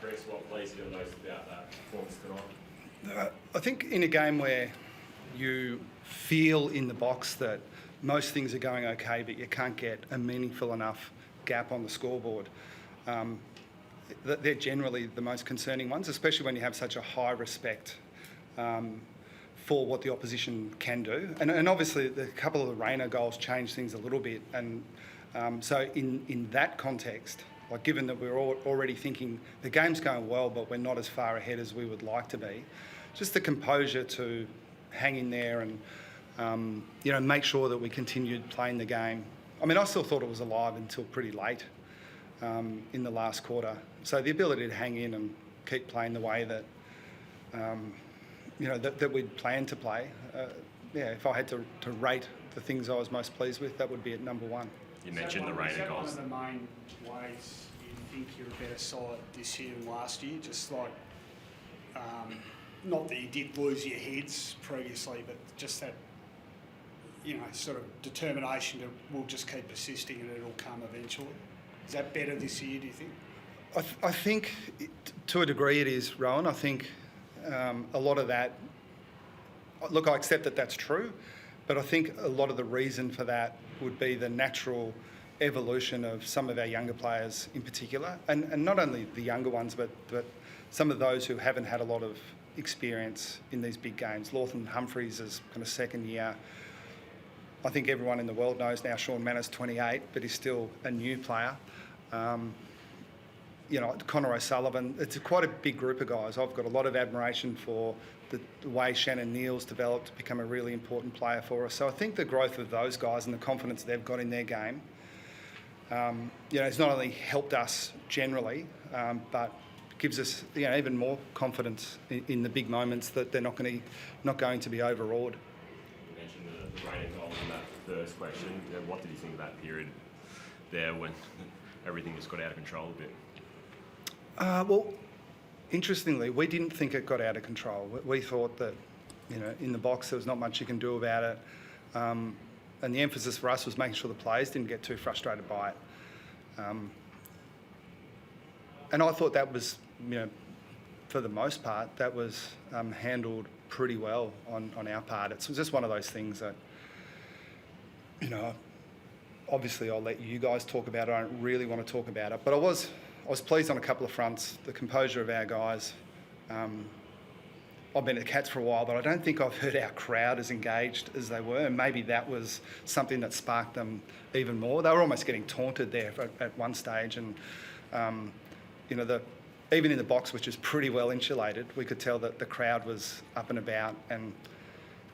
Chris, what pleased you the most about that performance tonight? I think in a game where you feel in the box that most things are going okay, but you can't get a meaningful enough gap on the scoreboard, they're generally the most concerning ones, especially when you have such a high respect for what the opposition can do. And obviously, a couple of the Rayner goals changed things a little bit. And so in that context, like given that we're already thinking the game's going well, but we're not as far ahead as we would like to be, just the composure to hang in there and make sure that we continued playing the game. I mean, I still thought it was alive until pretty late in the last quarter. So the ability to hang in and keep playing the way that that we'd planned to play. If I had to rate the things I was most pleased with, that would be at number one. You mentioned the Rayner goals. Is that one of the main ways you think you're a better side this year than last year? Just like, not that you did lose your heads previously, but just that, sort of determination to we'll just keep persisting and it'll come eventually. Is that better this year, do you think? I think to a degree it is, Rowan. I think a lot of that, look, I accept that that's true, but I think a lot of the reason for that would be the natural evolution of some of our younger players in particular, and not only the younger ones, but some of those who haven't had a lot of experience in these big games. Lawton Humphries is kind of second year. I think everyone in the world knows now Sean Manners 28, but he's still a new player. Connor O'Sullivan, it's quite a big group of guys. I've got a lot of admiration for the way Shannon Neal's developed to become a really important player for us. So I think the growth of those guys and the confidence they've got in their game, it's not only helped us generally, but gives us even more confidence in the big moments that they're not going to be overawed. You mentioned the Rayner goals in that first question. What did you think of that period there when everything just got out of control a bit? Well, interestingly, we didn't think it got out of control. We thought that, in the box there was not much you can do about it. And the emphasis for us was making sure the players didn't get too frustrated by it. And I thought that was, for the most part, that was handled pretty well on our part. It's just one of those things that, obviously I'll let you guys talk about it. I don't really want to talk about it. But I was pleased on a couple of fronts. The composure of our guys. I've been at the Cats for a while, but I don't think I've heard our crowd as engaged as they were. And maybe that was something that sparked them even more. They were almost getting taunted there at one stage. And, even in the box, which is pretty well insulated, we could tell that the crowd was up and about. And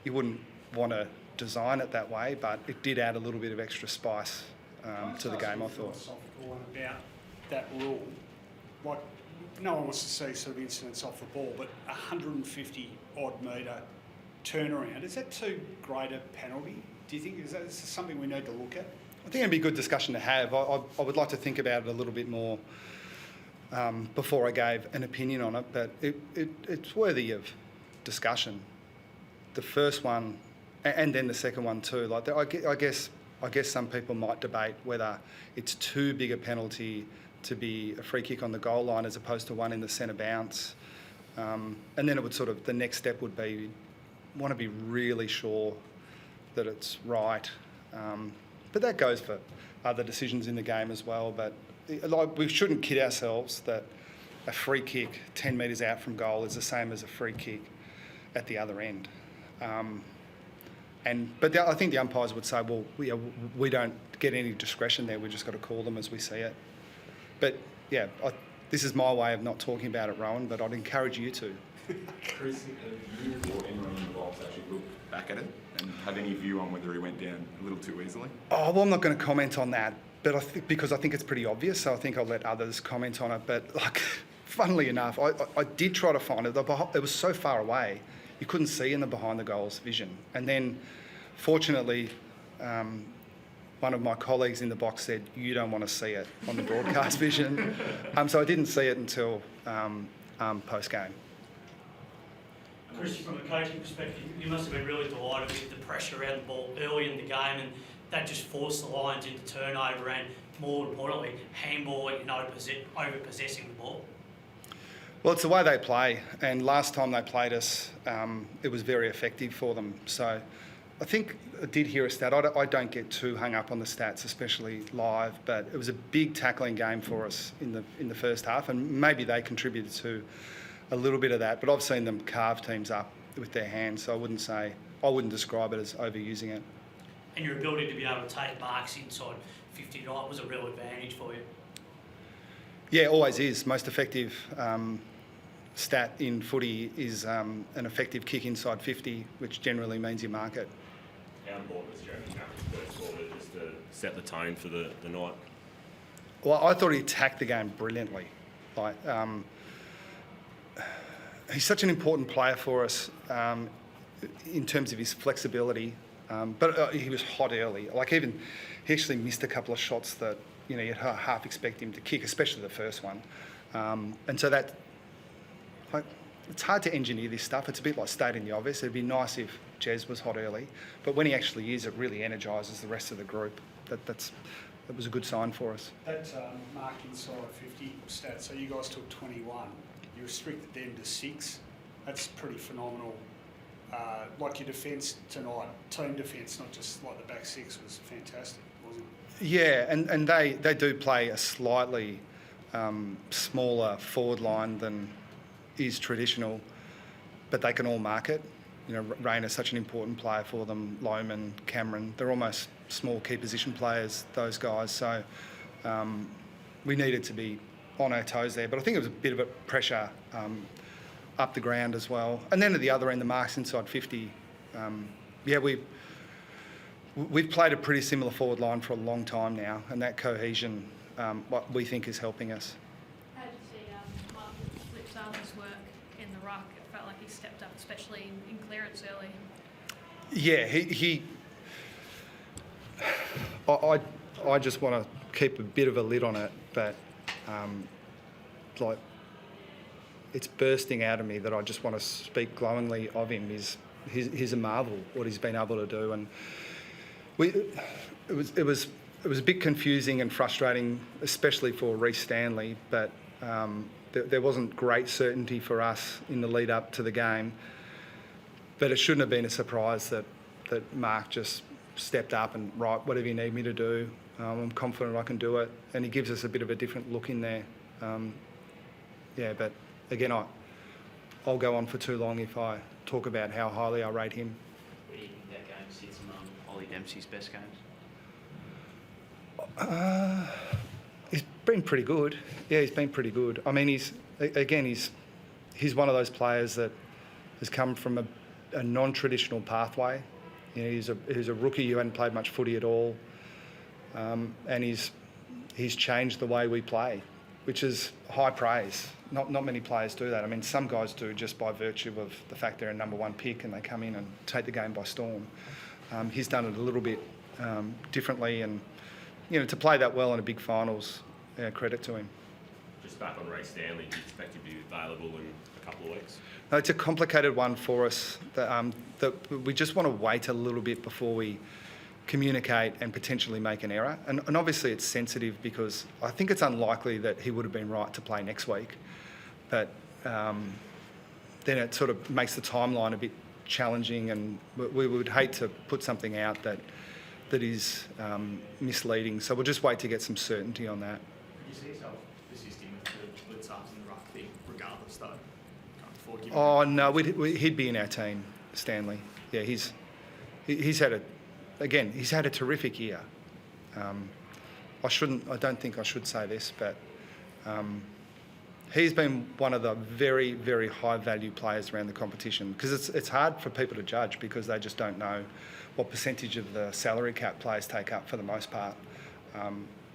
you wouldn't want to design it that way, but it did add a little bit of extra spice to the game, I thought. About that rule, like no one wants to see sort of incidents off the ball, but 150 odd metre turnaround, is that too great a penalty? Do you think is that something we need to look at? I think it'd be a good discussion to have. I would like to think about it a little bit more before I gave an opinion on it, but it's worthy of discussion. The first one, and then the second one too. Like I guess some people might debate whether it's too big a penalty to be a free kick on the goal line as opposed to one in the centre bounce. And then it would the next step would be, want to be really sure that it's right. But that goes for other decisions in the game as well. But we shouldn't kid ourselves that a free kick 10 metres out from goal is the same as a free kick at the other end. But I think the umpires would say, well, we don't get any discretion there. We've just got to call them as we see it. But this is my way of not talking about it, Rowan, but I'd encourage you to. Chris, have you or anyone in the box actually looked back at it and have any view on whether he went down a little too easily? Oh, well, I'm not going to comment on that, but because I think it's pretty obvious, so I think I'll let others comment on it. But funnily enough, I did try to find it. It was so far away, you couldn't see in the behind the goals vision. And then, fortunately, one of my colleagues in the box said, you don't want to see it on the broadcast vision. So I didn't see it until post-game. Chris, from a coaching perspective, you must have been really delighted with the pressure around the ball early in the game, and that just forced the Lions into turnover and, more importantly, handballing and over-possessing the ball. Well, it's the way they play, and last time they played us, it was very effective for them. So I think I did hear a stat. I don't get too hung up on the stats, especially live, but it was a big tackling game for us in the first half, and maybe they contributed to a little bit of that. But I've seen them carve teams up with their hands, so I wouldn't describe it as overusing it. And your ability to be able to take marks inside 50 tonight was a real advantage for you. Yeah, always is. Most effective stat in footy is an effective kick inside 50, which generally means you mark it. How important was Jeremy Cameron's first quarter just to set the tone for the night? Well, I thought he attacked the game brilliantly. Like, he's such an important player for us in terms of his flexibility, but he was hot early. Like he actually missed a couple of shots that you'd half expect him to kick, especially the first one. And so that, like, it's hard to engineer this stuff. It's a bit like stating the obvious. It'd be nice if Jez was hot early, but when he actually is, it really energises the rest of the group. That was a good sign for us. That mark inside 50 stat, so you guys took 21. You restricted them to 6. That's pretty phenomenal. Like your defence tonight, team defence, not just like the back six, was fantastic, wasn't it? Yeah, and they do play a slightly smaller forward line than is traditional, but they can all mark it. Rayner's such an important player for them, Loman, Cameron. They're almost small key position players, those guys. So we needed to be on our toes there. But I think it was a bit of a pressure up the ground as well. And then at the other end, the marks inside 50. We've played a pretty similar forward line for a long time now, and that cohesion, what we think is helping us. How did you see Mark Flipsar's work in the ruck? It felt like he stepped up, especially in clearance early. Yeah, I just want to keep a bit of a lid on it, but it's bursting out of me that I just want to speak glowingly of him. He's a marvel, what he's been able to do, and it was a bit confusing and frustrating, especially for Reece Stanley, but there wasn't great certainty for us in the lead up to the game. But it shouldn't have been a surprise that Mark just stepped up and, right, whatever you need me to do, I'm confident I can do it. And he gives us a bit of a different look in there. But again, I'll go on for too long if I talk about how highly I rate him. Where do you think that game sits among Ollie Dempsey's best games? He's been pretty good. Yeah, he's been pretty good. I mean, he's one of those players that has come from a non-traditional pathway. He's a rookie who hadn't played much footy at all, and he's changed the way we play, which is high praise. Not many players do that. I mean, some guys do just by virtue of the fact they're a number one pick and they come in and take the game by storm. He's done it a little bit differently, and to play that well in a big finals, credit to him. Just back on Reece Stanley, do you expect him to be available in a couple of weeks? No, it's a complicated one for us that we just want to wait a little bit before we communicate and potentially make an error. And obviously it's sensitive because I think it's unlikely that he would have been right to play next week. But then it sort of makes the timeline a bit challenging, and we would hate to put something out that is misleading. So we'll just wait to get some certainty on that. Could you see yourself persisting with the blitz ups and the ruck thing, regardless though? Oh no, he'd be in our team, Stanley. Yeah, he's had a terrific year. I don't think I should say this, but he's been one of the very, very high value players around the competition, because it's hard for people to judge because they just don't know what percentage of the salary cap players take up for the most part.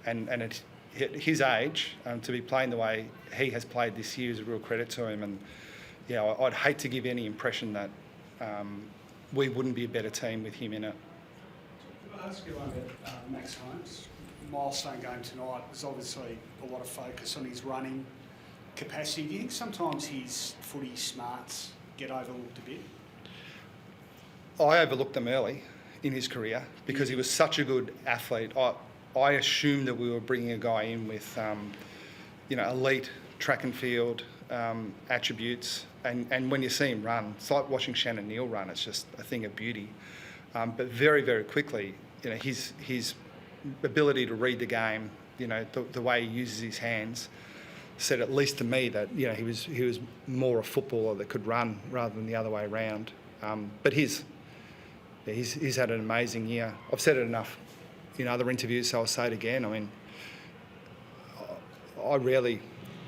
And at his age, to be playing the way he has played this year is a real credit to him. And yeah, I'd hate to give any impression that we wouldn't be a better team with him in it. Can I ask you one about Max Holmes? Milestone game tonight. There's obviously a lot of focus on his running capacity. Do you think sometimes his footy smarts get overlooked a bit? I overlooked them early in his career because he was such a good athlete. I assumed that we were bringing a guy in with elite track and field attributes. And when you see him run, it's like watching Shannon Neal run. It's just a thing of beauty. But very, very quickly, his ability to read the game, the way he uses his hands, said at least to me that he was more a footballer that could run rather than the other way around. But he's had an amazing year. I've said it enough in other interviews, so I'll say it again. I mean, I rarely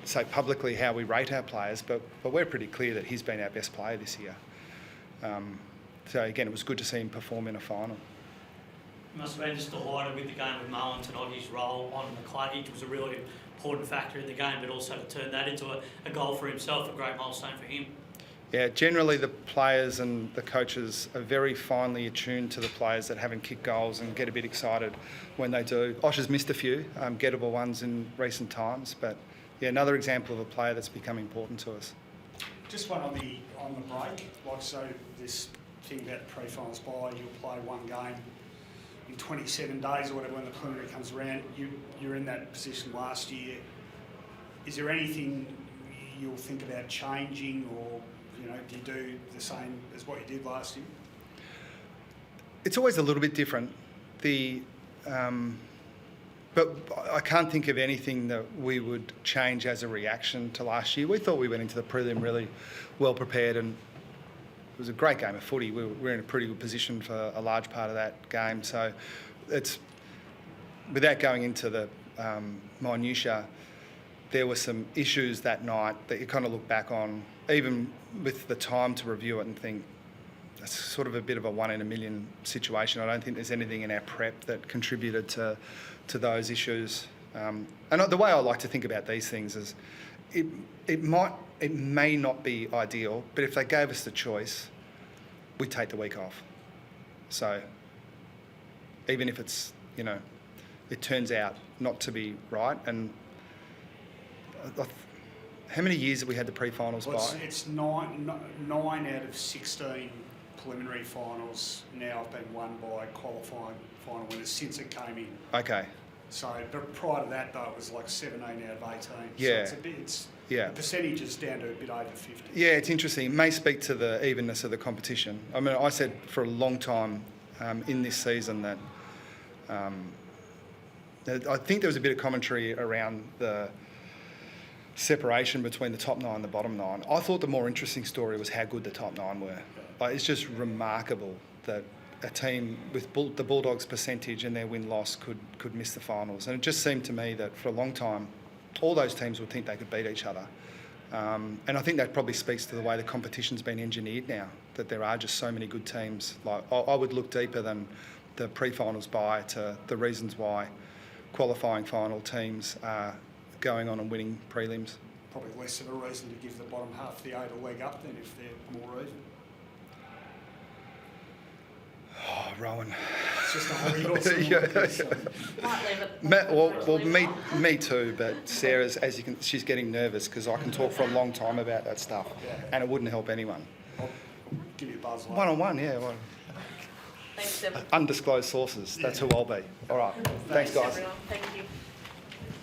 say publicly how we rate our players, but we're pretty clear that he's been our best player this year. So again, it was good to see him perform in a final. He must have been just delighted with the game with Mullen tonight. His role on the clay was a really important factor in the game, but also to turn that into a goal for himself, a great milestone for him. Yeah, generally the players and the coaches are very finely attuned to the players that haven't kicked goals and get a bit excited when they do. Osh has missed a few gettable ones in recent times, but yeah, another example of a player that's become important to us. Just one on the break, so this thing about the pre-finals bye, you'll play one game in 27 days or whatever when the preliminary comes around. You're in that position last year. Is there anything you'll think about changing, or do you do the same as what you did last year? It's always a little bit different. But I can't think of anything that we would change as a reaction to last year. We thought we went into the prelim really well prepared, and it was a great game of footy. We were in a pretty good position for a large part of that game. So it's, without going into the minutiae, there were some issues that night that you kind of look back on, even with the time to review it and think, that's sort of a bit of a 1 in a million situation. I don't think there's anything in our prep that contributed to those issues. And the way I like to think about these things is it may not be ideal, but if they gave us the choice, we'd take the week off. So even if it's, it turns out not to be right. And how many years have we had the pre-finals by? It's nine out of 16 preliminary finals now have been won by qualifying final winners since it came in. Okay. So, but prior to that, though, it was like 17 out of 18. Yeah. So the percentage is down to a bit over 50. Yeah, it's interesting. It may speak to the evenness of the competition. I mean, I said for a long time in this season that I think there was a bit of commentary around the separation between the top 9 and the bottom 9. I thought the more interesting story was how good the top 9 were. Like, it's just remarkable that a team with the Bulldogs' percentage and their win-loss could miss the finals. And it just seemed to me that for a long time, all those teams would think they could beat each other. And I think that probably speaks to the way the competition's been engineered now, that there are just so many good teams. Like, I would look deeper than the pre-finals bye to the reasons why qualifying final teams are going on and winning prelims. Probably less of a reason to give the bottom half the 8 a leg up than if they're more even. Oh, Rowan. It's just a hobby horse. Might leave it. Me too, but Sarah's, she's getting nervous because I can talk for a long time about that stuff, and it wouldn't help anyone. I'll give you a buzz later. One-on-one, yeah. Thanks, Deb. Undisclosed sources, that's who I'll be. All right, thanks guys. Everyone. Thank you.